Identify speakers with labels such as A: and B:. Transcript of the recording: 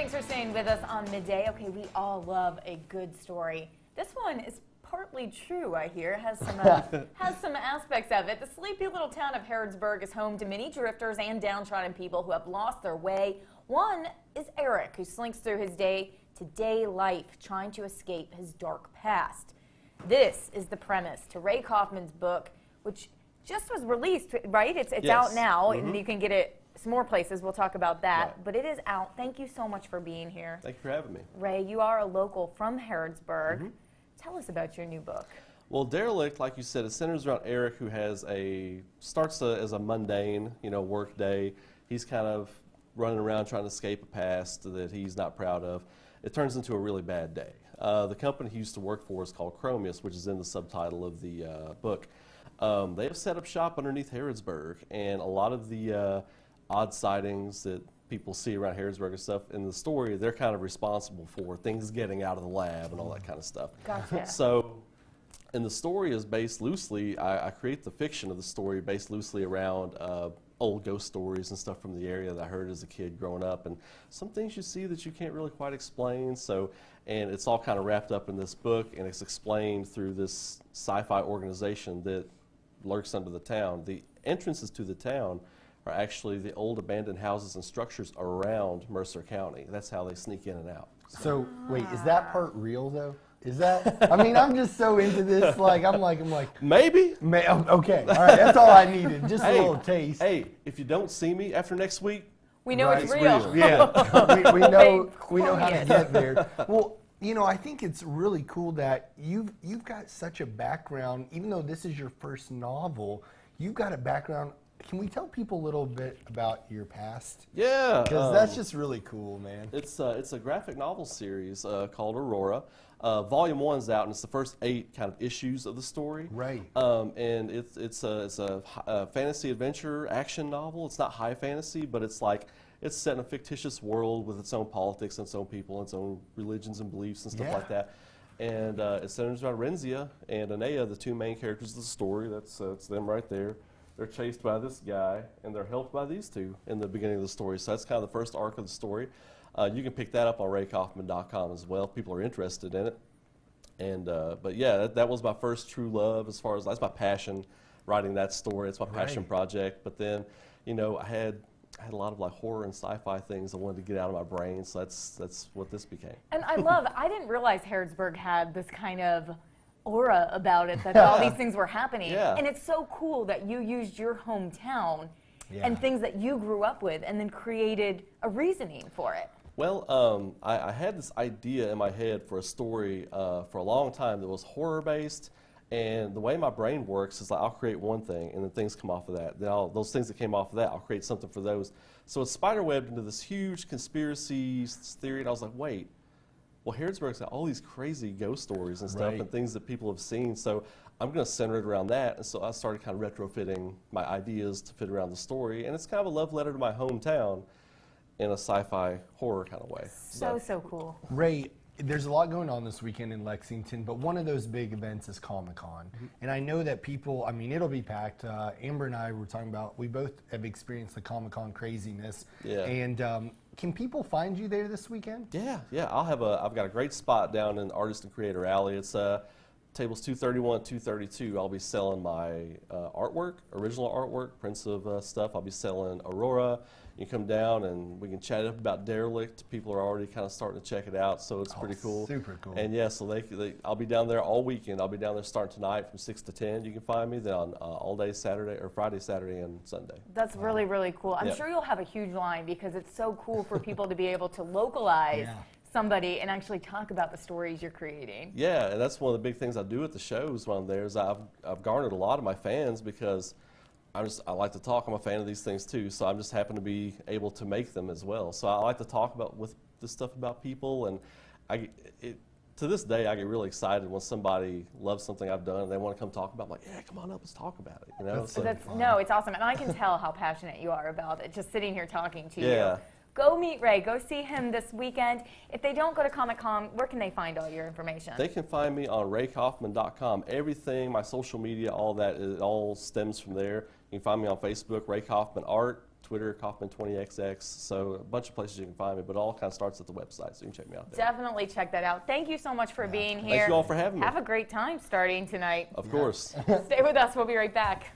A: Thanks for staying with us on Midday. Okay, we all love a good story. This one is partly true, I hear. Has some aspects of it. The sleepy little town of Harrodsburg is home to many drifters and downtrodden people who have lost their way. One is Eric, who slinks through his day-to-day life trying to escape his dark past. This is the premise to Ray Coffman's book, which just was released, right? It's
B: Yes.
A: out now, and you can get it some more places. We'll talk about that.
B: Right.
A: But it is out. Thank you so much for being here.
B: Thank you for having me.
A: Ray, you are a local from Harrodsburg. Tell us about your new book.
B: Well, Derelict, like you said, it centers around Eric, who has as a mundane, work day. He's kind of running around trying to escape a past that he's not proud of. It turns into a really bad day. The company he used to work for is called Chromius, which is in the subtitle of the book. They have set up shop underneath Harrodsburg, and a lot of the odd sightings that people see around Harrodsburg and stuff in the story, they're kind of responsible for things getting out of the lab and all that kind of stuff.
A: Gotcha.
B: So, and the story is based loosely, I create the fiction of the story based loosely around old ghost stories and stuff from the area that I heard as a kid growing up, and some things you see that you can't really quite explain. So, and it's all kind of wrapped up in this book, and it's explained through this sci-fi organization that lurks under the town. The entrances to the town are actually the old abandoned houses and structures around Mercer County. That's how they sneak in and out.
C: So wait, is that part real though? Is that? I mean, I'm just so into this. I'm like.
B: Maybe.
C: Okay. All right. That's all I needed. Just a little taste.
B: Hey, if you don't see me after next week,
A: We know
C: Right.
A: it's real.
C: Yeah. we know how to
A: Yes.
C: get there. Well, I think it's really cool that you've got such a background. Even though this is your first novel, you've got a background. Can we tell people a little bit about your past?
B: yeah.
C: Because that's just really cool, man.
B: It's a graphic novel series called Aurora. Volume 1's out, and it's the first 8 kind of issues of the story.
C: Right.
B: And it's a fantasy adventure action novel. It's not high fantasy, but it's set in a fictitious world with its own politics and its own people and its own religions and beliefs and stuff like that. And it centers around Renzia and Anea, the 2 main characters of the story. That's them right there. They're chased by this guy, and they're helped by these 2 in the beginning of the story. So that's kind of the first arc of the story. You can pick that up on raycoffman.com as well if people are interested in it. And but yeah, that was my first true love as far as that's my passion, writing that story. It's my passion project. But then, I had a lot of horror and sci-fi things I wanted to get out of my brain. So that's what this became.
A: And I didn't realize Harrodsburg had this kind of aura about it, that all these things were happening.
B: Yeah.
A: And it's so cool that you used your hometown and things that you grew up with and then created a reasoning for it.
B: Well, I had this idea in my head for a story for a long time that was horror-based, and the way my brain works is I'll create one thing, and then things come off of that. Then those things that came off of that, I'll create something for those. So it's spiderwebbed into this huge conspiracy theory, and I was like, wait, well, Harrodsburg's got all these crazy ghost stories and stuff and things that people have seen, so I'm going to center it around that. And so I started kind of retrofitting my ideas to fit around the story, and it's kind of a love letter to my hometown in a sci-fi horror kind of way.
A: So cool.
C: Ray, there's a lot going on this weekend in Lexington, but one of those big events is Comic-Con. And I know that people, it'll be packed. Amber and I were talking about, we both have experienced the Comic-Con craziness.
B: Yeah.
C: And can people find you there this weekend?
B: Yeah. I've got a great spot down in Artist and Creator Alley. It's tables 231, 232. I'll be selling my artwork, original artwork, prints of stuff. I'll be selling Aurora. You can come down and we can chat up about Derelict. People are already kind of starting to check it out, so it's pretty cool.
C: Super cool.
B: And yeah, so I'll be down there all weekend. I'll be down there starting tonight from 6 to 10. You can find me then on all day Saturday or Friday, Saturday, and Sunday.
A: That's really, really cool. I'm sure you'll have a huge line because it's so cool for people to be able to localize somebody and actually talk about the stories you're creating.
B: Yeah, and that's one of the big things I do at the shows when I'm there is I've garnered a lot of my fans because I like to talk. I'm a fan of these things too, so I'm just happen to be able to make them as well. So I like to talk about with this stuff about people, and to this day I get really excited when somebody loves something I've done and they want to come talk about it. I'm like, yeah, come on up, let's talk about it.
A: No, it's awesome, and I can tell how passionate you are about it. Just sitting here talking to you.
B: Yeah.
A: Go meet Ray. Go see him this weekend. If they don't go to Comic-Con, where can they find all your information?
B: They can find me on raycoffman.com. Everything, my social media, all that, it all stems from there. You can find me on Facebook, Ray Coffman Art, Twitter, Coffman20XX. So a bunch of places you can find me, but it all kind of starts at the website, so you can check me out there.
A: Definitely check that out. Thank you so much for being here.
B: Thank you all for having me.
A: Have a great time starting tonight.
B: Of course.
A: Stay with us. We'll be right back.